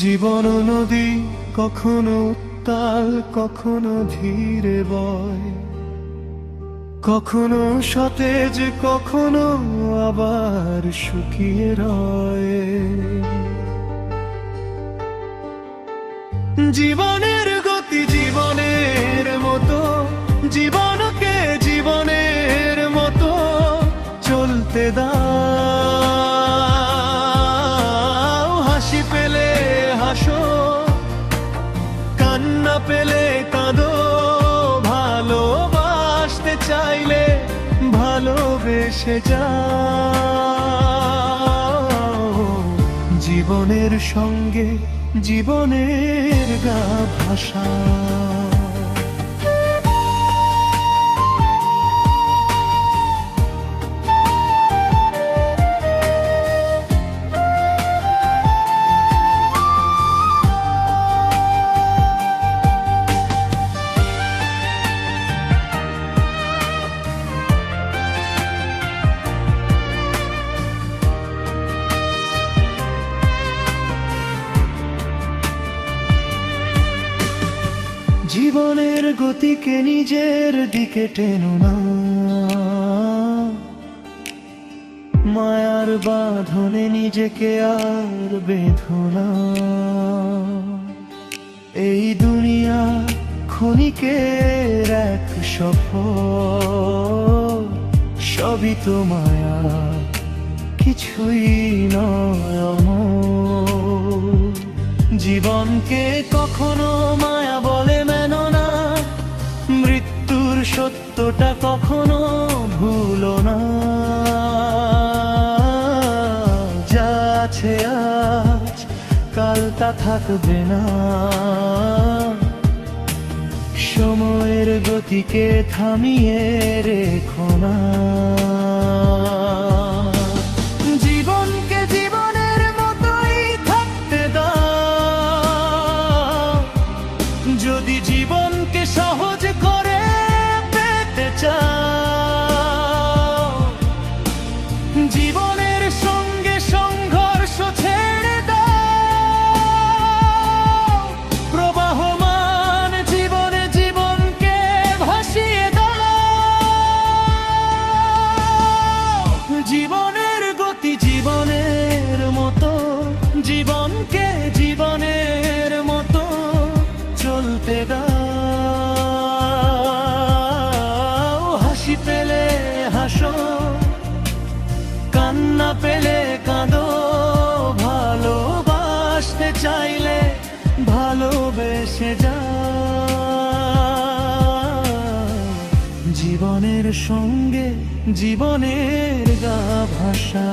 জীবন নদী কখনো উত্তাল কখনো ধীরে বয়, কখনো সতেজ কখনো আবার শুকিয়ে রয়। জীবনের গতি জীবনের মতো, জীবনকে জীবনের মতো চলতে দাও। হাসি পেলে হাসো, কান্না পেলে কাঁদো, ভালোবাসতে চাইলে ভালোবেসে যাও। জীবনের সঙ্গে জীবনের গা ভাষা। জীবনের গতিকে নিজের দিকে টেনো না, মায়ার বাঁধনে নিজেকে আর বেঁধো না। এই দুনিয়া ক্ষণিকের এক সফর, সবই তো মায়া, কিছুই নয় অমর। জীবনকে কখনো মায়া বলে মেনো না, মৃত্যুর সত্যটা কখনো ভুলো না। যা আছে আজ কাল তা থাকবে না, সময়ের গতিকে থামিয়ে রেখো না। যদি জীবনকে সহজ করে পেতে চাও, জীবনের সঙ্গে সংঘর্ষ ছেড়ে দাও। প্রবাহমান জীবনে জীবনকে ভাসিয়ে দাও। জীবনের গতি জীবনের মতো, জীবনকে জীবনের মতো চলতে দাও। হাসি পেলে হাসো, কান্না পেলে কাঁদো, ভালোবাসতে চাইলে ভালোবেসে যাও। জীবনের সঙ্গে জীবনের গা ভাষা।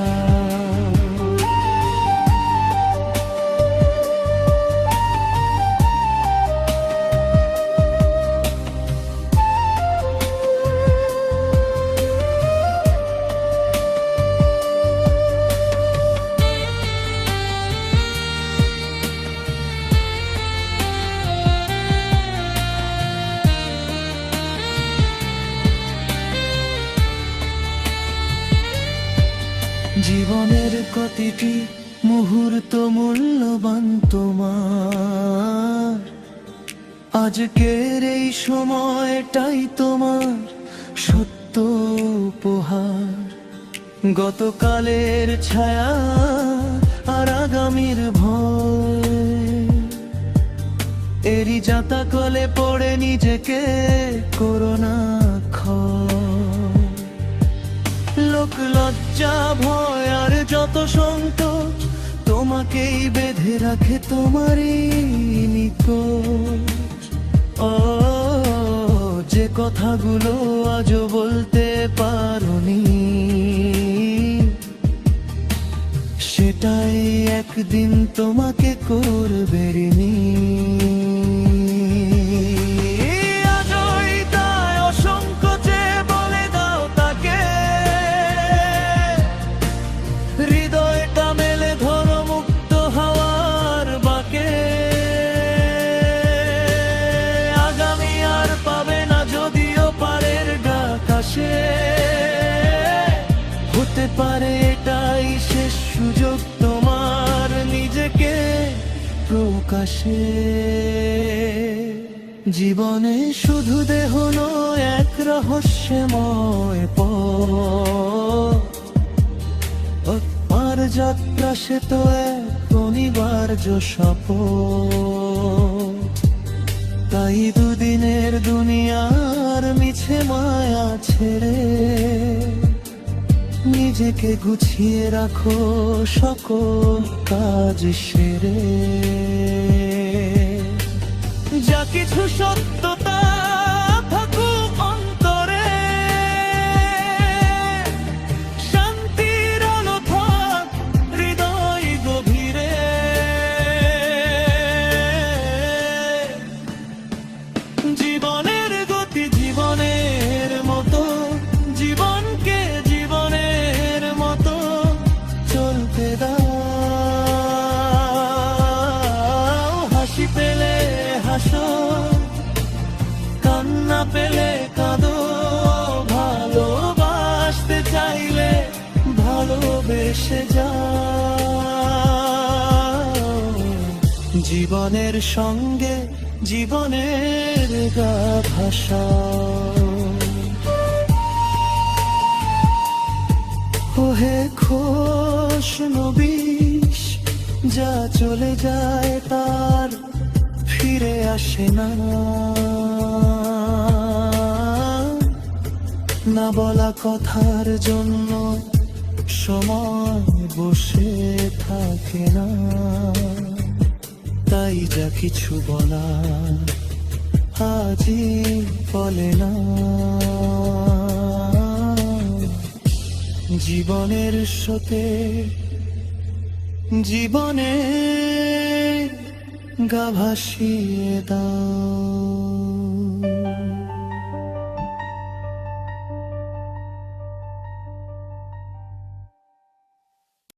জীবনের প্রতিটি মুহূর্ত মূল্যবান তোমার, আজকের এই সময়টাই তোমার সত্য উপহার। গতকালের ছায়া আর আগামীর ভয়, এরই জাতাকলে পড়ে নিজেকে করোনা ক্ষয়। লোক লজ্জা ভয় আর যত সংকট তোমাকেই বেঁধে রাখে তোমারই নিকট। ও যে কথাগুলো আজও বলতে পারোনি, সেটাই একদিন তোমাকে করবে ঋণী। হতে পারে এটাই শেষ সুযোগ তোমার নিজেকে প্রকাশে। জীবনে শুধু দেহ নয়, এক রহস্যময় পথ, আর যাত্রা সে তো এক অনিবার্য শপথ। তাই দুদিনের দুনিয়ার মিছে মায়া ছেড়ে নিজেকে গুছিয়ে রাখো সকল কাজ সেরে। যা কিছু সত্যতা থাকুক অন্তরে, শান্তির আলো থাক হৃদয় গভীরে। জীবনের গতি জীবনের মতো, জীবনকে জীবনের মতো চলতে দাও। হাসি পেলে হাসো, কান্না পেলে কাঁদো, ভালোবাসতে চাইলে ভালোবেসে যাও। জীবনের সঙ্গে জীবনের গা ভাসাও। ওহে খোশ নবিশ, যা চলে যায় তার ফিরে আসে না। না বলা কথার জন্য সময় বসে থাকে না। তাই যা কিছু বলা আজই বলে না। জীবনের স্রোতে জীবনে গা ভাসিয়ে দাও।